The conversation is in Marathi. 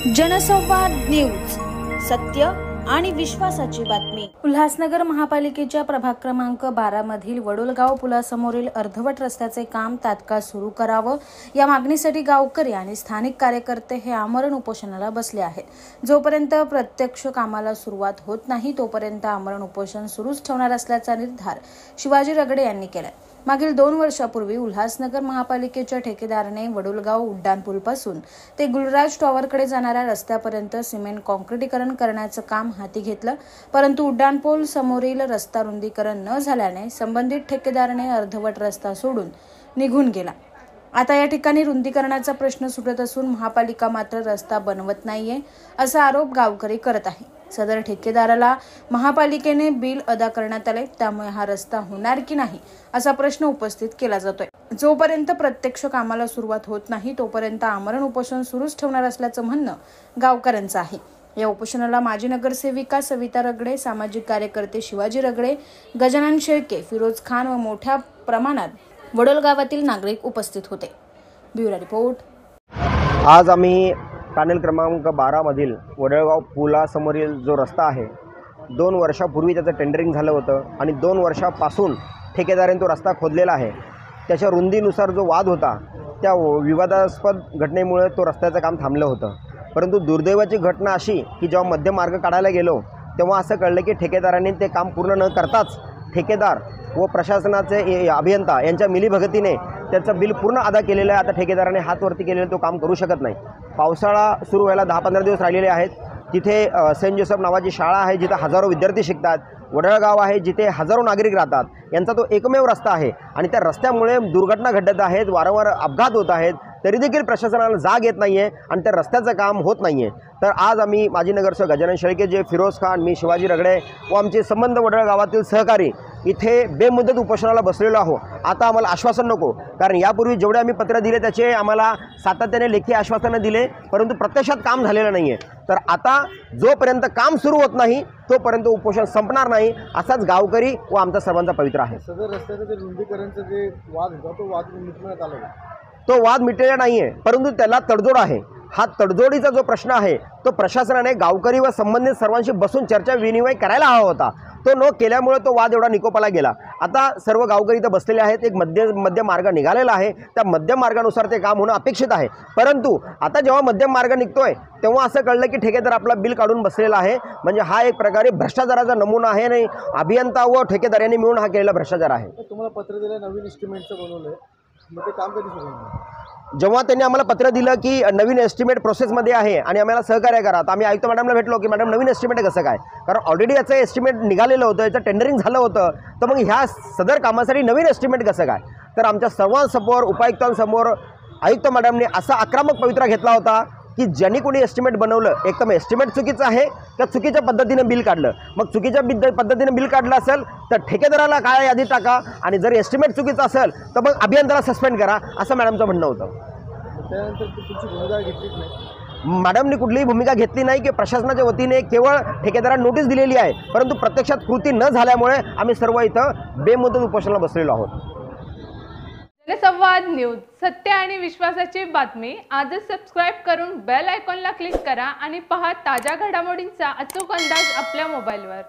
जनसंवाद न्यूज, सत्य आणि विश्वासाची बातमी। उल्हासनगर महापालिकेच्या प्रभाग क्रमांक 12 मधील वडोलगाव पुलासमोरील अर्धवट रस्त्याचे काम तात्काळ सुरू करावं या मागणीसाठी गावकरी आणि स्थानिक कार्यकर्ते हे आमरण उपोषणाला बसले आहेत। जोपर्यंत प्रत्यक्ष कामाला सुरुवात होत नाही तोपर्यंत आमरण उपोषण सुरूच ठेवणार असल्याचा निर्धार शिवाजी रगडे यांनी केलाय। मागील 2 वर्षापूर्वी उल्हासनगर महापालिकेच्या ठेकेदाराने वडोलगाव उड्डाणपूलपासून ते गुलराज टॉवरकडे जाणाऱ्या रस्त्यापर्यंत सिमेंट काँक्रिटीकरण करण्याचं काम हाती घेतलं, परंतु उड्डाणपूल समोरील रस्ता रुंदीकरण न झाल्याने संबंधित ठेकेदाराने अर्धवट रस्ता सोडून निघून गेला। आता या ठिकाणी रुंदीकरणाचा प्रश्न सुटत असून महापालिका मात्र रस्ता बनवत नाहीये असा आरोप गावकरी करत आहे। सदर ठेकेदाराला महापालिकेने बिल अदा करण्यात आले, त्यामुळे हा रस्ता होणार की नाही असा प्रश्न उपस्थित केला जातोय। जोपर्यंत प्रत्यक्ष कामाला सुरुवात होत नाही तोपर्यंत आमरण उपोषण सुरूच ठेवणार असल्याचं म्हणणं गावकऱ्यांचं आहे। या उपोषणाला माजी नगरसेविका सविता रगडे, सामाजिक कार्यकर्ते शिवाजी रगडे, गजानन शेळके, फिरोज खान व मोठ्या प्रमाणात वडोलगावातील नागरिक उपस्थित होते। Bureau report. आज आम्ही पॅनल क्रमांक 12 मधील वडोलगाव पुलासमोरील जो रस्ता आहे, 2 वर्षापूर्वी त्याचं टेंडरिंग झालं होतं आणि 2 वर्षापासून ठेकेदाराने तो रस्ता खोदलेला आहे। त्याच्या रुंदीनुसार जो वाद होता त्या विवादास्पद घटनेमुळे तो रस्त्याचं काम थांबलं होतं। परंतु दुर्दैवाची घटना अशी की जेव्हा मध्य मार्ग काढायला गेलो तेव्हा असं कळलं की ठेकेदारांनी ते काम पूर्ण न करताच ठेकेदार व प्रशासनाचे अभियंता यांच्या मिलीभगतीने त्याचं बिल पूर्ण अदा केलेलं आहे। आता ठेकेदाराने हात वरती केलेलं तो काम करू शकत नाही। पावसाळा सुरू व्हायला 10-15 दिवस राहिलेले आहेत। तिथे सेंट जोसेफ नावाची शाळा आहे जिथे हजारो विद्यार्थी शिकतात। वडोलगाव आहे जिथे हजारो नागरिक राहतात। यांचा तो एकमेव रस्ता आहे आणि त्या रस्त्यामुळे दुर्घटना घडत आहेत, वारंवार अपघात होत आहेत, तरी देखील प्रशासनाला जाग येत नाही आहे आणि त्या रस्त्याचं काम होत नाही आहे। तर आज आम्ही माजी नगरसेवक गजानन शेळके, जे फिरोज खान, मी शिवाजी रगडे व आमचे संबंध वडोलगावातील सहकारी इथे बेमुदत उपोषणाला बसलेलो आहोत। आता आम्हाला आश्वासन नको, कारण यापूर्वी जेवढे आम्ही पत्र दिले त्याचे आम्हाला सातत्याने लेखी आश्वासनं दिले, परंतु प्रत्यक्षात काम झालेलं नाही आहे। तर आता जोपर्यंत काम सुरू होत नाही तोपर्यंत उपोषण संपणार नाही असाच गावकरी व आमचा सर्वांचा पवित्र आहे। सदर रस्त्याचं जे रुंदीकरणचं जे वाद होता तो वाद मिटवण्यात आला, तो वाद मिटलेला नाही आहे, परंतु त्याला तडजोड आहे। हा तडजोडीचा जो प्रश्न आहे तो प्रशासनाने गावकरी व संबंधित सर्वांशी बसून चर्चा विनिमय करायला हवा होता। तो न केल्यामुळे तो वाद एवढा निकोपाला गेला। आता सर्व गावकरी इथं बसलेले आहेत। एक मध्य मार्ग निघालेला आहे, त्या मध्य मार्गानुसार ते काम होणं अपेक्षित आहे। परंतु आता जेव्हा मध्यम मार्ग निघतोय तेव्हा असं कळलं की ठेकेदार आपला बिल काढून बसलेला आहे। म्हणजे हा एक प्रकारे भ्रष्टाचाराचा नमुना आहे आणि अभियंता व ठेकेदार यांनी मिळून हा केलेला भ्रष्टाचार आहे। तुम्हाला पत्र दिलं, नवीन एस्टिमेटचं बनवलंय, मग ते काम कधी सुरू होणार? जेव्हा त्यांनी आम्हाला पत्र दिलं की नवीन एस्टिमेट प्रोसेसमध्ये आहे आणि आम्हाला सहकार्य करा, तर आम्ही आयुक्त मॅडमला भेटलो की मॅडम नवीन एस्टिमेट कसं काय, कारण ऑलरेडी याचं एस्टिमेट निघालेलं होतं, याचं टेंडरिंग झालं होतं, तर मग ह्या सदर कामासाठी नवीन एस्टिमेट कसं काय। तर आमच्या सर्वांसमोर, उपायुक्तांसमोर आयुक्त मॅडमने असा आक्रमक पवित्रा घेतला होता की ज्यांनी कोणी एस्टिमेट बनवलं एक तर एस्टिमेट चुकीचं आहे का चुकीच्या पद्धतीने बिल काढलं। मग चुकीच्या पद्धतीने बिल काढलं असेल तर ठेकेदाराला काळ्या यादीत टाका आणि जर एस्टिमेट चुकीचं असेल तर मग अभियंत्याला सस्पेंड करा, असं मॅडमचं म्हणणं होतं। त्यानंतर तुमची भूमिका घेतलीच नाही? मॅडमनी कुठलीही भूमिका घेतली नाही की प्रशासनाच्या वतीने केवळ ठेकेदारांना नोटीस दिलेली आहे, परंतु प्रत्यक्षात कृती न झाल्यामुळे आम्ही सर्व इथं बेमुदत उपोषणाला बसलेलो आहोत। जनसंवाद न्यूज, सत्य आणि विश्वासाची बातमी। आजच सबस्क्राईब करून बेल आयकॉनला क्लिक करा आणि पहा ताज्या घडामोडींचा अचूक अंदाज आपल्या मोबाईलवर।